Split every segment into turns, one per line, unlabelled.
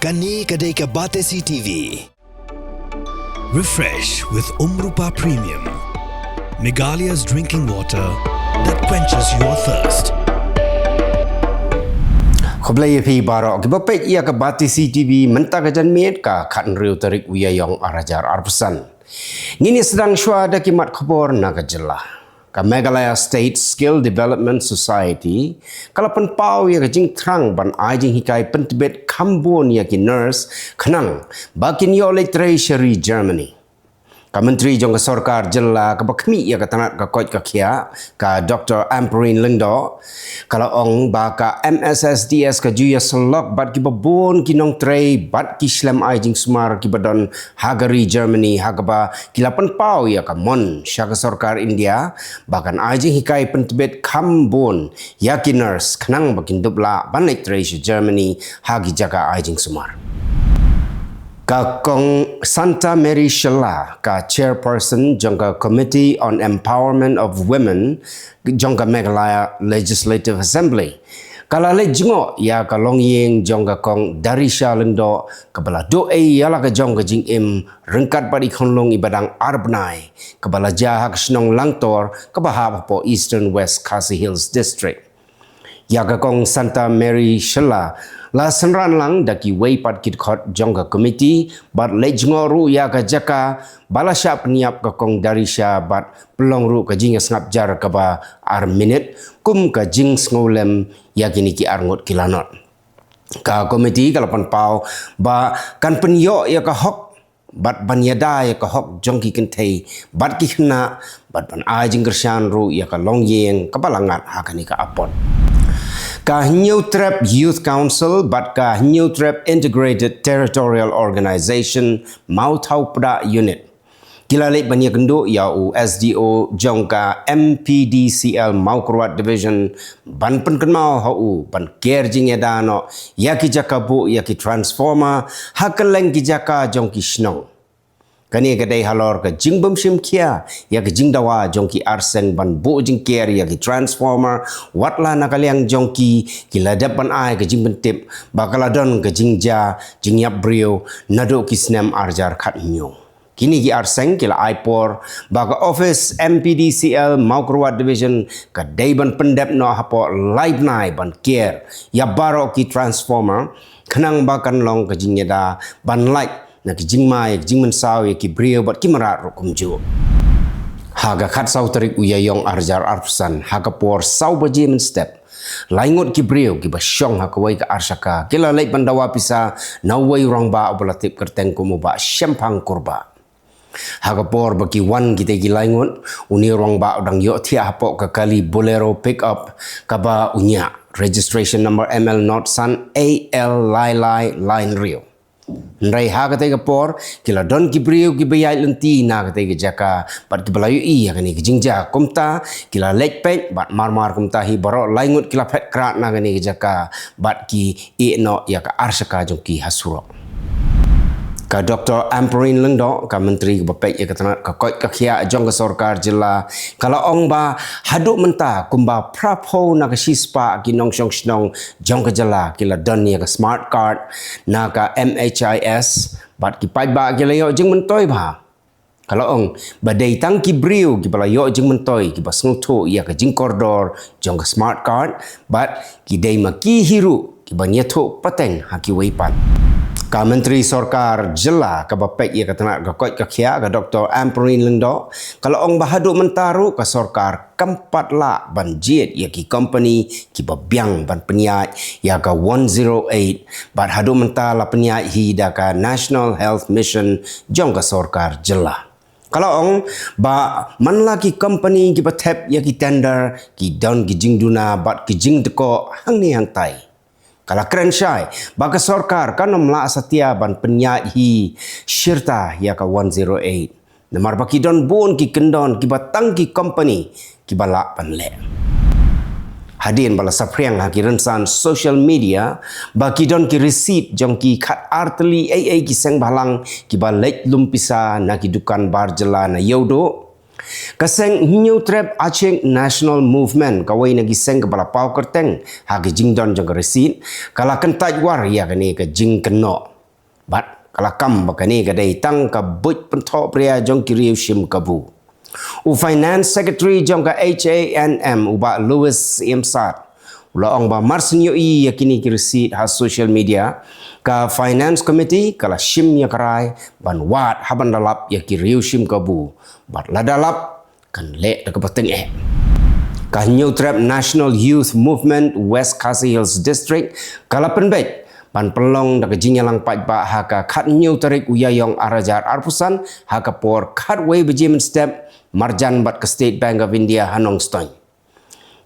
Kani kadai ke Batesi TV. Refresh with Rupa Premium. Meghalaya's drinking water that quenches your thirst.
Khoblai phi barok gibapet ia ke Batesi TV mentah kajan miet ka khan riu Tarik Iaiong arajar arpesan. Ngini sedang syuada kimat Khubor na ke Jylla. Ka Meghalaya State Skill Development Society kalau penpau ya kejing terang ban ajing hikai pentebet Khubor ya ki nurse khenang bakin yo le treasury Germany. Ka menteri jong ka sarkar Jylla ka bakmi ya ka tanat ka koi ka khia ka Dr. Amperin Lengdo kalau ong ba ka MSSDS ka juya selok bat ki babon ki nong trei bat ki slam ajing sumar ki badon Hagari Germany hagaba kilapan pau ya ka mon sya ka sarkar India bahkan ajing hikai pentebet Khubor ya ki nurse khenang bakin dubla ban le treasury Germany hagi jaga ajing sumar. Ka kong Santa Mary Jylla ka chairperson jongka Committee on Empowerment of Women jongka Meghalaya Legislative Assembly. Kala le jingo ya ka longyeng jongka kong Darisha Lendo kabala doe yala ka jongka jing im rengkat padi khonlong ibadang arbnai kabala jahak snong langtor kabahap po Eastern West Khasi Hills District. Ya ka kong Santa Mary Jylla la senran lang daki weipat kit khot jongka committee bat lejngoru ya ka jaka balasya peniap ka kong Darisha bat pelong ru ka jing ngap jar ka ba ar minute kum ka jing ngolem ya kini ki arngot kilanot ka committee kalapan pau ba kan penyo ya ka hok bat banyada ya ka hok jongki kentei bat ki khna bat ban ajing gersyan ru ya ka longyeng ka balangat hakani ka apot. Ka New Trap Youth Council bat ka New Trap Integrated Territorial Organization mau thau pada unit. Kilalik banyak kenduk yau SDO jongka MPDCL mau kurwat division ban penkenmau hau ban care jing edano yaki jaka bu yaki transformer hakeleng ki jaka jongki snong. Kani kedai halor ke jing bemsim kia ya ke jing dawa jongki arseng ban bu jing care ya ke transformer watla nakaliang jongki kiladap ban ai ke jing bentip bakaladon ke jing ja jing yap brio nado kisnem arjar khat nyo. Kini ki arseng kila aipor baka office MPDCL Maukrwat division ka daiban pendep no hapo live nai ban care ya baro ki transformer khenang bakan long ke jing yada ban light na ki jing mai jing men saw ki brio bat ki marat ro kumju haga khat saw Tarik Iaiong arjar arpsan haga por saw baje men step laingot ki brio ki basyong hakawai ka arsaka kila lek bandawa pisa nawai rong ba obalatip kerteng kumu ba syempang kurba haga por baki wan kita ki laingot uni rong ba odang yo thia hapo ka kali bolero pick up ka ba unya registration number ML not san AL lai line rio Nrai ha kata ke por kila don ki brio ki bayai lenti na kata ke jaka bat ki balayu i kani ki jingja komta kila lek pek bat marmar komta hi baro laingut kila pet krat na kani ke jaka bat ki e no ya ka arsaka jong ki hasuro ka Dr. Amperin Lengdo ka menteri ke bapek ya katana ka koi ka khia jong ka sarkar Jylla kala ong ba haduk menta kumba prapo na ka sispa ki nong shong snong jong ka Jylla kila don ya ka smart card na ka MHIS bat ki pai ba kila yo jing mentoi ba kalau ong badai tang ki brio ki bala yo jing mentoi ki bas ngutu ya ka jing koridor jong ka smart card bat ki dai ma ki hiru ki banyeto pateng haki weipat ka menteri sarkar Jylla ka bapek ia katana ka koi ka khia ka Dr. Amperin Lengdo kalau ong bahaduk mentaru ka sarkar kampat la ban jet ia ki company ki babiang ban peniat ia ka 108 bat hadu mentala peniat hi da ka National Health Mission jong ka sarkar Jylla kalau ong ba man la ki company ki batep ia ki tender ki don ki jingduna bat ki jing deko hang ni hang tai Kala keren syai, baka sarkar kan nomla asatia ban penyat hi syirta ya ka 108. Namar baki don bon ki kendon ki batang ki company ki balak panle. Hadin bala sapriang haki rensan social media baki don ki receipt jong ki khat arteli ai ki seng balang ki balek lumpisa na ki dukan bar Jylla na yodo Kaseng New Trap Aceh National Movement kawai nagi seng kepala pau kerteng hagi jingdon jong resit kala kentaj war ya kani ke jing keno bat kalakam bakani kadai tang ka but pentok pria jong kiriu shim kabu u finance secretary jong ka HANM uba Louis Imsat ulaong ba marsinyo i yakini kirisi ha social media ka finance committee kala shim ya karai ban wat haban dalap ya kiriu shim kabu bat ladalap kan le da kapateng ka New Trap National Youth Movement West Khasi Hills District kala penbet ban pelong da kejinyalang pajba haka khat New Tarik Iaiong arajar arpusan haka por khat way bejimen step marjan bat ke State Bank of India Hanong Stoin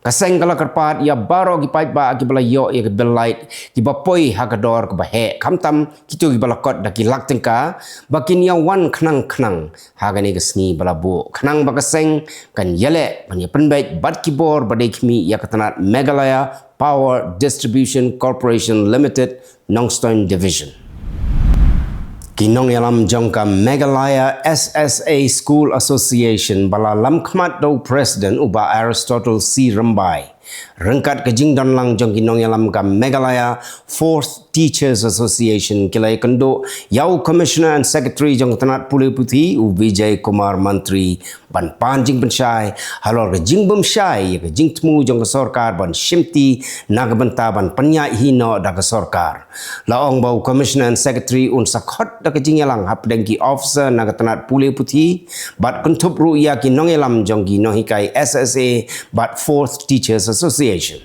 kaseng kala kerpat ya baro ki pajba ki bala yo ya belait ki bapoi haka dor ke bahe kamtam kitu ki bala kot da ki lak tengka bakin ya wan khnang haga ni kesni bala bu khnang bakaseng kan yele ban ya penbait bat ki bor badai khmi ya katanat Meghalaya Power Distribution Corporation Limited Nongstoin Division. Kinong yalam jongka Meghalaya SSA School Association bala lam khmat do president uba Aristotle C. Rambai. Rengkat kejing dan lang jong kinong yalam ka Meghalaya 4th Teachers Association kilai kendo yau Commissioner and Secretary jong tanat Pulai Putih u Vijay Kumar Mantri ban panjing pensyai halor kejing bemsyai kejing temu jong ke sorkar ban shimti nagabenta ban penyai hino da ke sorkar laong bau Commissioner and Secretary un sakhot da kejing yalang hapdengki officer nagatanat Pulai Putih bat kuntup ruya kinong yalam jong kinong hikai SSA bat 4th Teachers Association.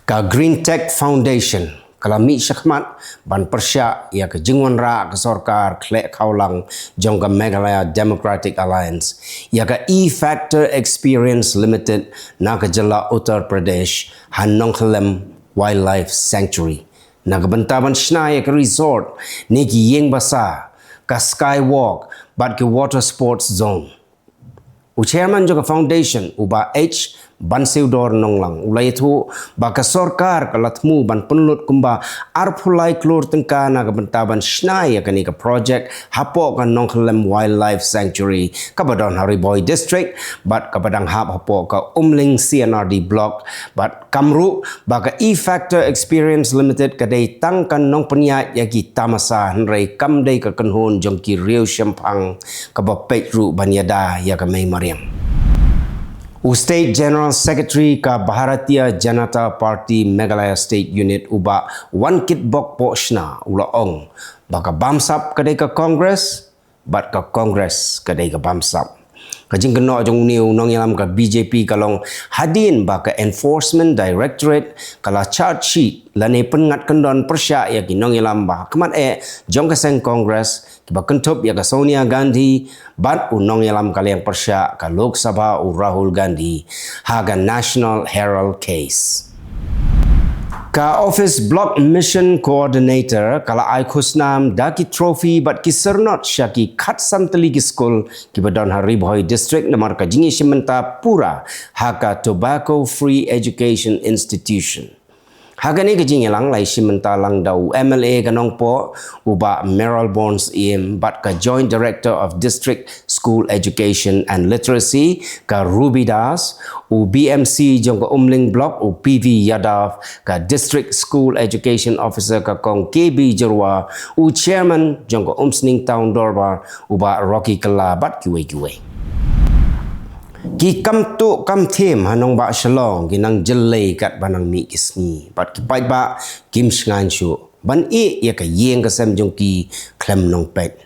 Ka Green Tech Foundation kalami syakmat ban persyak ia ke jingwan ra ke sorkar klek kaulang jong ka Meghalaya Democratic Alliance ia ka E-Factor Experience Limited na ke Jylla Uttar Pradesh Hanong Khilem Wildlife Sanctuary na ke bentaban snai ke resort ni ki yeng basa ka skywalk bat ke water sports zone u chairman jong ka foundation uba H Banseudor nonglang ulai itu baka sorkar kalatmu ban penulut kumba arpulai klur tengka na kebentaban snai yakani ke project hapok kan Nongkhlem Wildlife Sanctuary kabadon Hariboy District bat kabadang hapok ka Umling CNRD block bat kamru baka E-Factor Experience Limited kadai tangkan nong penyat yaki tamasa henrei kamdai ka kenhun jongki riu syampang kabapet ru banyada ya kamai mariam State General Secretary ka Bharatiya Janata Party Meghalaya State Unit uba Wan Kit Bok Poshna ulaong baka bamsap kadai ka Congress bat ka Congress kadai ka bamsap kajing keno jong niu nong yalam ka BJP kalong hadin baka Enforcement Directorate kala charge sheet lane pengat kendon persya ya kinong yalam bah kemat jong kaseng Congress kiba kentup ya ka Sonia Gandhi bat unong yalam kaliang persya ka Lok Sabha u Rahul Gandhi haga National Herald case ka Office Block Mission Coordinator kala ai khusnam daki trophy bat ki sernot syaki khat samteli ki school ki badon Hariboy District namar ka jingi simenta pura haka Tobacco Free Education Institution haga ni kejing yalang lai simenta lang dau MLA kanong po uba Meryl Bones im bat ka Joint Director of District School Education and Literacy ka Ruby Das u BMC jong ka Umling Block u PV Yadav ka District School Education Officer ka kong KB Jerwa u Chairman jong ka Umsning Town Dorbar uba Rocky Kala bat kiwe ki kam tu kam them hanong ba shalong ginang Jylla kat banang mi kisni bat ki pai ba kim sngan shu ban ya ka yeng ka sem jong ki klem nong pet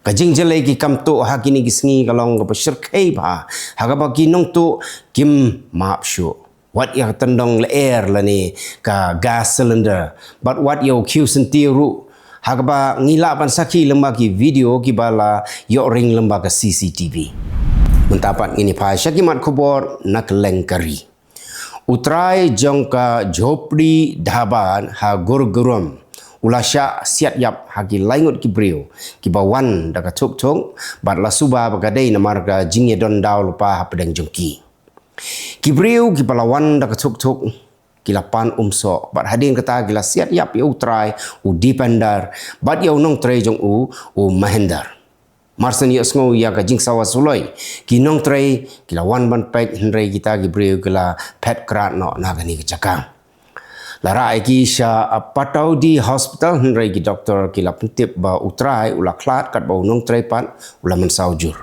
ka jing Jylla ki kam tu ha kini kisni kalong ka pasir kai ba ha ka ba ki nong tu kim map shu wat ya tendong le air la ni ka gas cylinder but what yo q sentiru ha ka ba ngila ban saki lemba ki video ki bala yo ring lemba ka CCTV Mentapat ini pa syakimat Khubor nak lengkari. Utrai jongka jopri dhaban ha gurgurum. Ulasya siat yap hagi laingut kibriu. Kibawan daka tuk tuk. Bat la suba bagadai namarga jingye don daw lupa hapadeng jongki. Kibriu kipalawan daka tuk tuk. Kilapan umso. Bat hadin kata gila siat yap ya utrai. U dipendar. Bat ya unong trai jong u mahendar. Marsan ya sengo ya ka jing sawa suloi kinong trai kilawan ban pek henrei kita gibreu kila pet krat no na gani kecaka Lara iki sya patau di hospital henry ki doktor kila pentip ba utrai ula klat kat ba unong trepat ula mensaujur.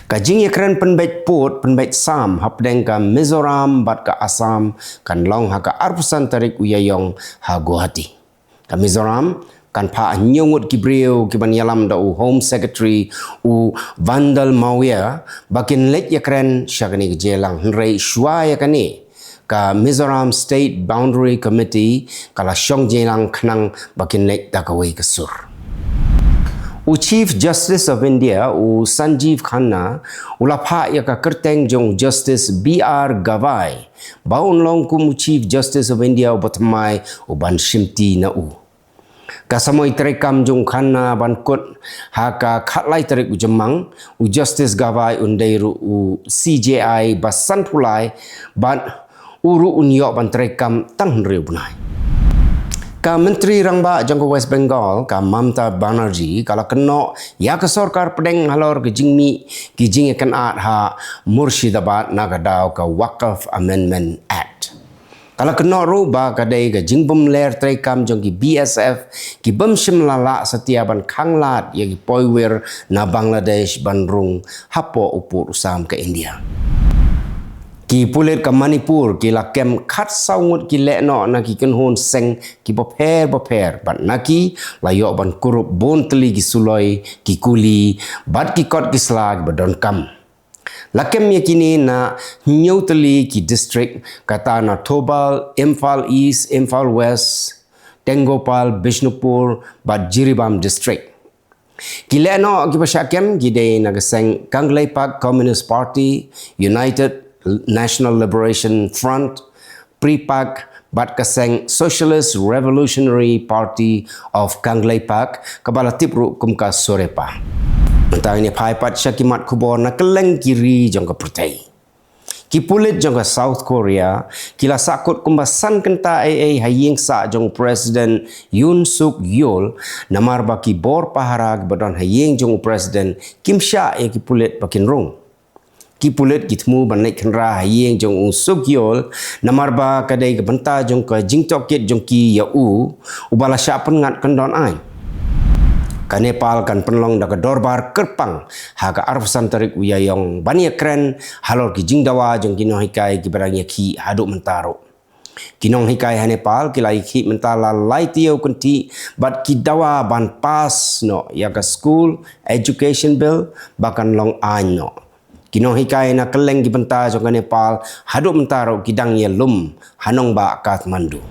Kajing yakran penbait put penbait sam hapdeng ka Mizoram bat ka Assam kan long ha ka arpusan Tarik Iaiong ha Guwahati. Ka Mizoram kan pa nyungut ki brio ki ban yalam da u home secretary u Vandal Mawia bakin let yakran syagani ki jelang henry shwa yakani ka Mizoram State Boundary Committee kala syong jelang khnang bakin lek dakawai kesur. U Chief Justice of India u Sanjeev Khanna ulapha ya ka kerteng jong Justice B.R. Gavai baun long kum Chief Justice of India ubatmai u ban shimti na u. Kasamoy terekam jong Khanna ban kut ha ka khatlai terik u jemang u Justice Gavai undairu u CJI basantulai ban uru unyok ban terekam tang riu bunai. Ka Menteri Rangba jangka West Bengal ka Mamta Banerjee kala kena ya ke sarkar pedeng halor ke jingmi ki jing kan at ha Murshidabad nagadau ka Waqf Amendment Act. Kala kena ru ba kadai ke jingbom ler terekam jong ki BSF ki bemshim lala setiaban khanglat ya ki poiwer na Bangladesh banrung hapo upur usam ke India. Ki pulit ka Manipur ki la kem khat saungut ki lekno na ki kenhon seng ki boper bat naki la yo ban kurup bon teli ki suloi ki kuli bat ki kot ki slag badon kam. La kem yakini na nyau teli ki district kata na Tobal, Imphal East, Imphal West, Tengopal, Bishnupur bat Jiribam district. Ki lekno ki pasyakem ki de na geseng Kanglei Park Communist Party, United National Liberation Front, Pripak, bat kaseng Socialist Revolutionary Party of Kanglei Park, kabala tipru kumka sorepa. Mentang ini paipat syakimat Khubor na Kylleng kiri jong ka Pyrthei. Ki pulit jong ka South Korea, kila sakut kumbasan kenta haying sa jong Presiden Yoon Suk Yeol namar baki bor paharag badon haying jong Presiden Kim Sha ki pulit bakin rung. Ki pulit kitmu banik kenra hayeng jong Suk Yeol namarba kadai ke benta jong ke jingtok kit jong ki ya ubala syapen ngat kendon ai. Ka Nepal kan penlong da ke dorbar kerpang ha ka arfusan Tarik Iaiong bani kren halor ki jingdawa jong kino hikai ki barang ki haduk mentaro. Kinong hikai ha Nepal kilai ki mentala lai tiau kunti bat ki dawa ban pas no ya ka school education bill bahkan long an no. Kinong hikai na Kylleng ki benta jong Nepal haduk mentaro kidang ye lum hanong ba Kathmandu.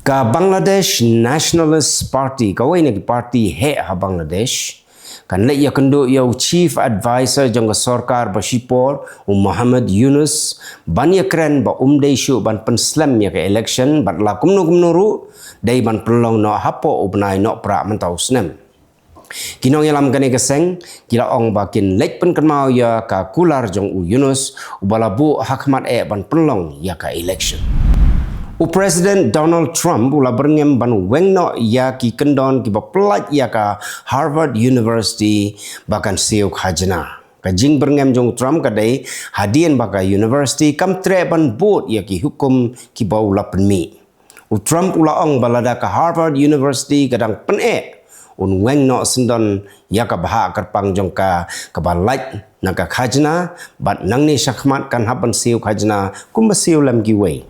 Ka Bangladesh Nationalist Party kawai na ki party he ha Bangladesh kan le ya kendo ya chief advisor jong sarkar Bashipor Muhammad Yunus ban ya kren ba umdei shu ban penslam ya ke election bat la kumno ru dai ban pelong no hapo ubnai no pra mentau snem. Kinong yalam gane keseng kila ong bakin lek pen kenmau ya ka kular jong Yunus ubala bu hakmat ban pelong ya ka election. Presiden Donald Trump ula berngem ban wengno ya ki kendon ki baplat ya ka Harvard University bahkan siuk hajna. Kajing berngem jong Trump kadai hadian baka university kam tre ban bot ya ki hukum ki bau la penmi. Trump ula ong balada ka Harvard University kadang pen weng no sendon ya ka baha kerpang jong ka balait na ka khajna bat nang ni syakmat kan hapan siu khajna kum siu lam ki wei.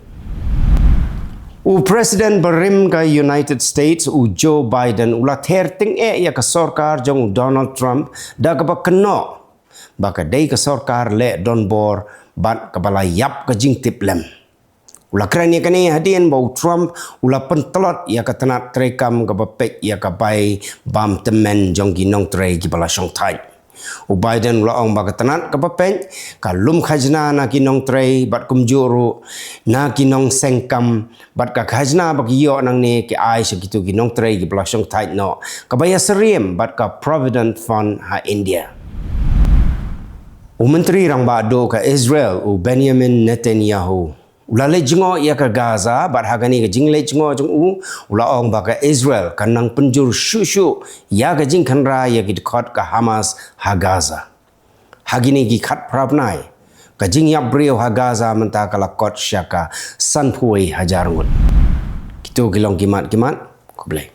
Presiden berim ka United States Joe Biden ula ther ting ya ka sarkar jong Donald Trump da ka ba keno baka dei ka sarkar le don bor bat ka bala yap ka jing tip lem. Ula keren ya kani hadian bau Trump ula pentelot ya ka tenat terekam ka bapek ya ka bai bam temen jong ginong tre ki bala syong tai. Biden ula ong baka tenat ka bapek ka lum khajna na kinong tre bat kumjuru na kinong sengkam bat ka khajna baki yo nang ne ki ai segitu kinong tre ki bala syong tai no ka baya seriem bat ka Provident Fund ha India. Menteri Rangba do ka Israel Benjamin Netanyahu ulale jengo ya ka Gaza bat hagani ka jingle jengo jong ulaong ba ka Israel kanang penjur shushu ya ka jing kanra ya ki dekat ka Hamas ha Gaza. Hagini ki khat prabnai Kajing yap brio hagaza mentah kala kot syaka sanpui hajar ngut. Kitu kilong kimat-kimat, kublai.